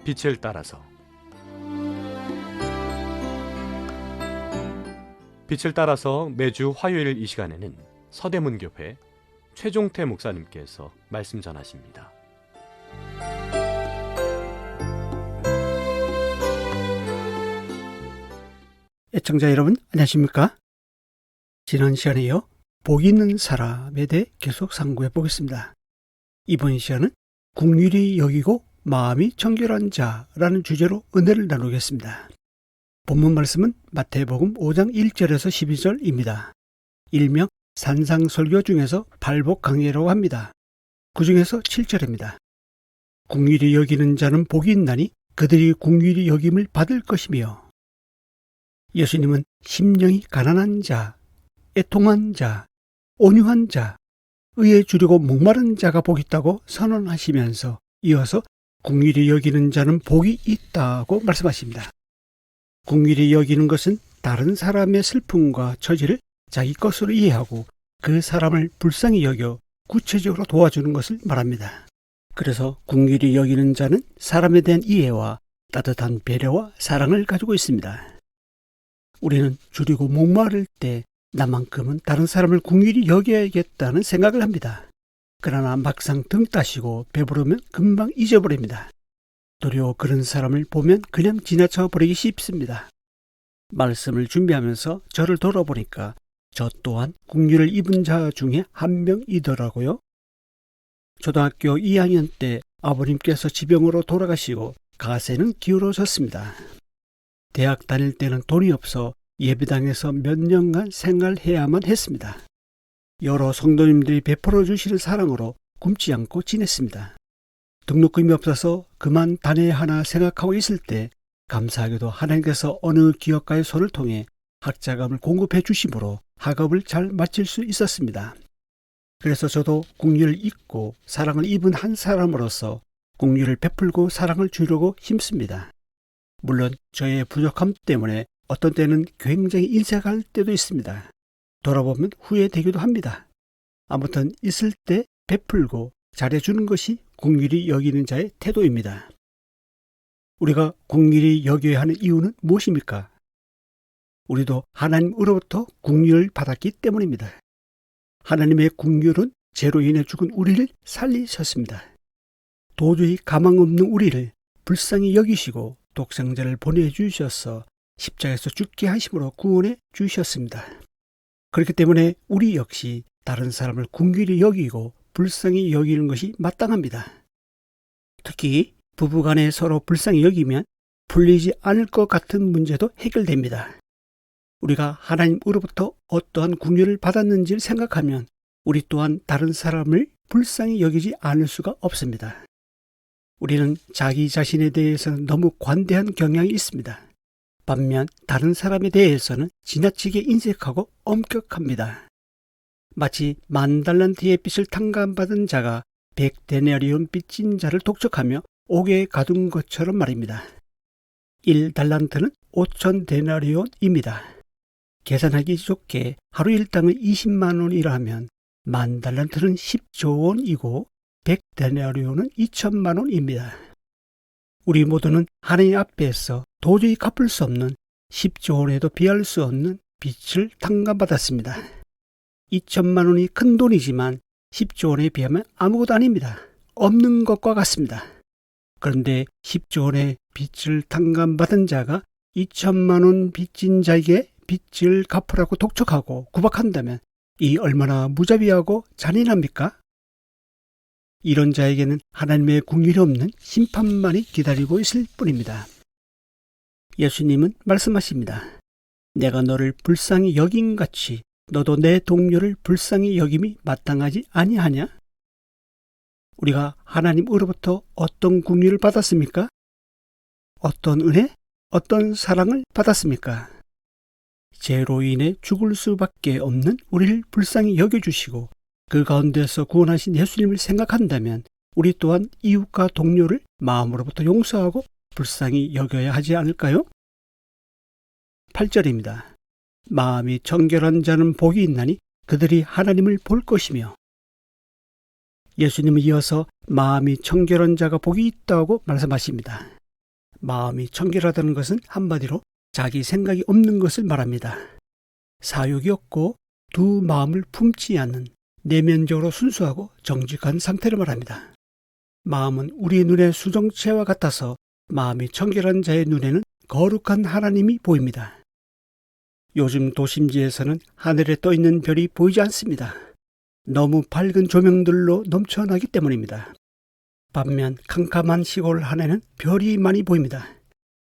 빛을 따라서. 빛을 따라서 매주 화요일 이 시간에는 서대문교회 최종태 목사님께서 말씀 전하십니다. 애청자 여러분, 안녕하십니까? 지난 시간에요, 복 있는 사람에 대해 계속 상고해 보겠습니다. 이번 시간은 긍휼히 여기고 마음이 청결한 자라는 주제로 은혜를 나누겠습니다. 본문 말씀은 마태복음 5장 1절에서 12절입니다. 일명 산상설교 중에서 발복 강해라고 합니다. 그 중에서 7절입니다. 긍휼히 여기는 자는 복이 있나니 그들이 긍휼히 여김을 받을 것이며, 예수님은 심령이 가난한 자, 애통한 자, 온유한 자, 의에 주려고 목마른 자가 복이 있다고 선언하시면서 이어서 긍휼히 여기는 자는 복이 있다고 말씀하십니다. 긍휼히 여기는 것은 다른 사람의 슬픔과 처지를 자기 것으로 이해하고 그 사람을 불쌍히 여겨 구체적으로 도와주는 것을 말합니다. 그래서 긍휼히 여기는 자는 사람에 대한 이해와 따뜻한 배려와 사랑을 가지고 있습니다. 우리는 줄이고 목마를 때 나만큼은 다른 사람을 긍휼히 여겨야겠다는 생각을 합니다. 그러나 막상 등 따시고 배부르면 금방 잊어버립니다. 도리어 그런 사람을 보면 그냥 지나쳐 버리기 쉽습니다. 말씀을 준비하면서 저를 돌아보니까 저 또한 긍휼을 입은 자 중에 한 명이더라고요. 초등학교 2학년 때 아버님께서 지병으로 돌아가시고 가세는 기울어졌습니다. 대학 다닐 때는 돈이 없어 예배당에서 몇 년간 생활해야만 했습니다. 여러 성도님들이 베풀어 주시는 사랑으로 굶지 않고 지냈습니다. 등록금이 없어서 그만 다녀야 하나 생각하고 있을 때 감사하게도 하나님께서 어느 기업가의 손을 통해 학자금을 공급해 주심으로 학업을 잘 마칠 수 있었습니다. 그래서 저도 긍휼을 입고 사랑을 입은 한 사람으로서 긍휼을 베풀고 사랑을 주려고 힘씁니다. 물론 저의 부족함 때문에 어떤 때는 굉장히 인색할 때도 있습니다. 돌아보면 후회되기도 합니다. 아무튼 있을 때 베풀고 잘해주는 것이 긍휼히 여기는 자의 태도입니다. 우리가 긍휼히 여겨야 하는 이유는 무엇입니까? 우리도 하나님으로부터 긍휼을 받았기 때문입니다. 하나님의 긍휼은 죄로 인해 죽은 우리를 살리셨습니다. 도저히 가망 없는 우리를 불쌍히 여기시고 독생자를 보내주셔서 십자가에서 죽게 하심으로 구원해 주셨습니다. 그렇기 때문에 우리 역시 다른 사람을 긍휼히 여기고 불쌍히 여기는 것이 마땅합니다. 특히 부부간에 서로 불쌍히 여기면 풀리지 않을 것 같은 문제도 해결됩니다. 우리가 하나님으로부터 어떠한 긍휼을 받았는지를 생각하면 우리 또한 다른 사람을 불쌍히 여기지 않을 수가 없습니다. 우리는 자기 자신에 대해서는 너무 관대한 경향이 있습니다. 반면 다른 사람에 대해서는 지나치게 인색하고 엄격합니다. 마치 10,000달란트의 빚을 탕감받은 자가 100데나리온 빚진 자를 독촉하며 옥에 가둔 것처럼 말입니다. 1달란트는 5,000데나리온입니다. 계산하기 좋게 하루 일당을 20만 원이라 하면 10,000달란트는 10조 원이고 100데나리온은 2천만 원입니다. 우리 모두는 하나님 앞에서 도저히 갚을 수 없는 10조 원에도 비할 수 없는 빚을 탕감받았습니다. 2천만 원이 큰 돈이지만 10조 원에 비하면 아무것도 아닙니다. 없는 것과 같습니다. 그런데 10조 원의 빚을 탕감받은 자가 2천만 원 빚진 자에게 빚을 갚으라고 독촉하고 구박한다면 이 얼마나 무자비하고 잔인합니까? 이런 자에게는 하나님의 긍휼이 없는 심판만이 기다리고 있을 뿐입니다. 예수님은 말씀하십니다. 내가 너를 불쌍히 여김같이 너도 내 동료를 불쌍히 여김이 마땅하지 아니하냐? 우리가 하나님으로부터 어떤 긍휼을 받았습니까? 어떤 은혜, 어떤 사랑을 받았습니까? 죄로 인해 죽을 수밖에 없는 우리를 불쌍히 여겨주시고 그 가운데서 구원하신 예수님을 생각한다면 우리 또한 이웃과 동료를 마음으로부터 용서하고 불쌍히 여겨야 하지 않을까요? 8절입니다. 마음이 청결한 자는 복이 있나니 그들이 하나님을 볼 것이며, 예수님은 이어서 마음이 청결한 자가 복이 있다고 말씀하십니다. 마음이 청결하다는 것은 한마디로 자기 생각이 없는 것을 말합니다. 사욕이 없고 두 마음을 품지 않는 내면적으로 순수하고 정직한 상태를 말합니다. 마음은 우리 눈의 수정체와 같아서 마음이 청결한 자의 눈에는 거룩한 하나님이 보입니다. 요즘 도심지에서는 하늘에 떠 있는 별이 보이지 않습니다. 너무 밝은 조명들로 넘쳐나기 때문입니다. 반면 캄캄한 시골 하늘에는 별이 많이 보입니다.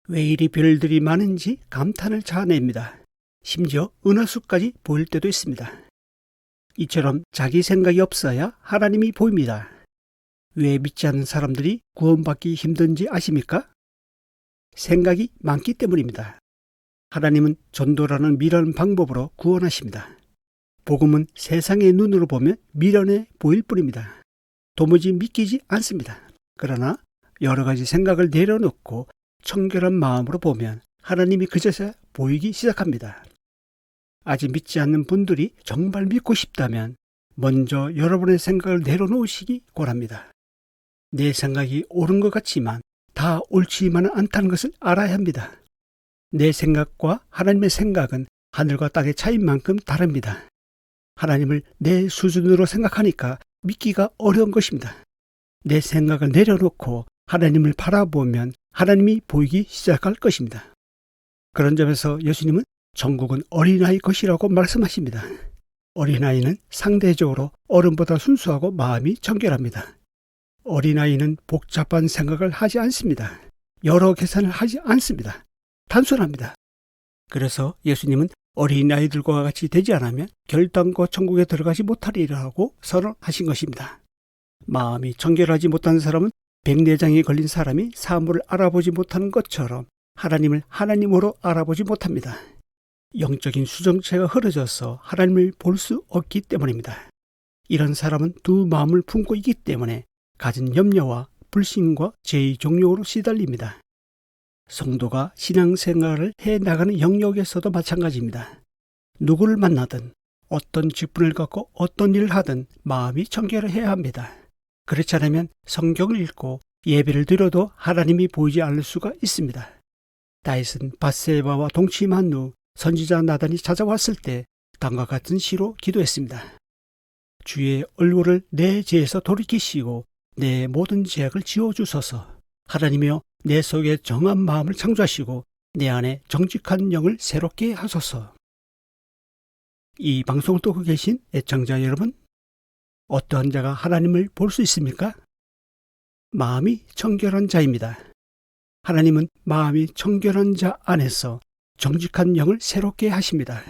왜 이리 별들이 많은지 감탄을 자아냅니다. 심지어 은하수까지 보일 때도 있습니다. 이처럼 자기 생각이 없어야 하나님이 보입니다. 왜 믿지 않는 사람들이 구원받기 힘든지 아십니까? 생각이 많기 때문입니다. 하나님은 전도라는 미련 방법으로 구원하십니다. 복음은 세상의 눈으로 보면 미련해 보일 뿐입니다. 도무지 믿기지 않습니다. 그러나 여러 가지 생각을 내려놓고 청결한 마음으로 보면 하나님이 그제서야 보이기 시작합니다. 아직 믿지 않는 분들이 정말 믿고 싶다면 먼저 여러분의 생각을 내려놓으시기 권합니다. 내 생각이 옳은 것 같지만 다 옳지만은 않다는 것을 알아야 합니다. 내 생각과 하나님의 생각은 하늘과 땅의 차이인 만큼 다릅니다. 하나님을 내 수준으로 생각하니까 믿기가 어려운 것입니다. 내 생각을 내려놓고 하나님을 바라보면 하나님이 보이기 시작할 것입니다. 그런 점에서 예수님은 천국은 어린아이 것이라고 말씀하십니다. 어린아이는 상대적으로 어른보다 순수하고 마음이 청결합니다. 어린아이는 복잡한 생각을 하지 않습니다. 여러 계산을 하지 않습니다. 단순합니다. 그래서 예수님은 어린아이들과 같이 되지 않으면 결단코 천국에 들어가지 못하리라고 선언하신 것입니다. 마음이 청결하지 못한 사람은 백내장이 걸린 사람이 사물을 알아보지 못하는 것처럼 하나님을 하나님으로 알아보지 못합니다. 영적인 수정체가 흐려져서 하나님을 볼 수 없기 때문입니다. 이런 사람은 두 마음을 품고 있기 때문에 가진 염려와 불신과 죄의 종욕으로 시달립니다. 성도가 신앙생활을 해나가는 영역에서도 마찬가지입니다. 누구를 만나든 어떤 직분을 갖고 어떤 일을 하든 마음이 청결해야 합니다. 그렇지 않으면 성경을 읽고 예배를 드려도 하나님이 보이지 않을 수가 있습니다. 다윗은 밧세바와 동침한 후 선지자 나단이 찾아왔을 때 다음과 같은 시로 기도했습니다. 주의 얼굴을 내 죄에서 돌이키시고 내 모든 죄악을 지워주소서. 하나님이여 내 속에 정한 마음을 창조하시고 내 안에 정직한 영을 새롭게 하소서. 이 방송을 듣고 계신 애청자 여러분, 어떠한 자가 하나님을 볼 수 있습니까? 마음이 청결한 자입니다. 하나님은 마음이 청결한 자 안에서 정직한 영을 새롭게 하십니다.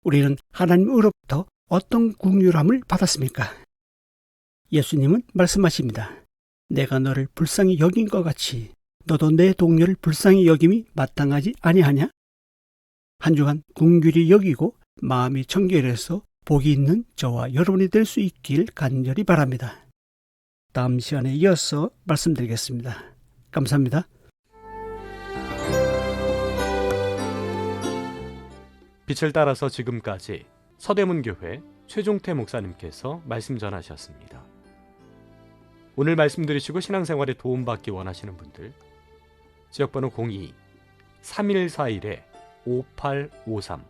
우리는 하나님으로부터 어떤 긍휼함을 받았습니까? 예수님은 말씀하십니다. 내가 너를 불쌍히 여긴 것 같이 너도 내 동료를 불쌍히 여김이 마땅하지 아니하냐? 한 주간 긍휼히 여기고 마음이 청결해서 복이 있는 저와 여러분이 될 수 있길 간절히 바랍니다. 다음 시간에 이어서 말씀드리겠습니다. 감사합니다. 빛을 따라서 지금까지 서대문교회 최종태 목사님께서 말씀 전하셨습니다. 오늘 말씀 들으시고 신앙생활에 도움받기 원하시는 분들 지역번호 02-3141-5853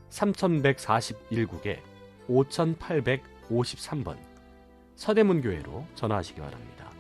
3141국에 5853번 서대문교회로 전화하시기 바랍니다.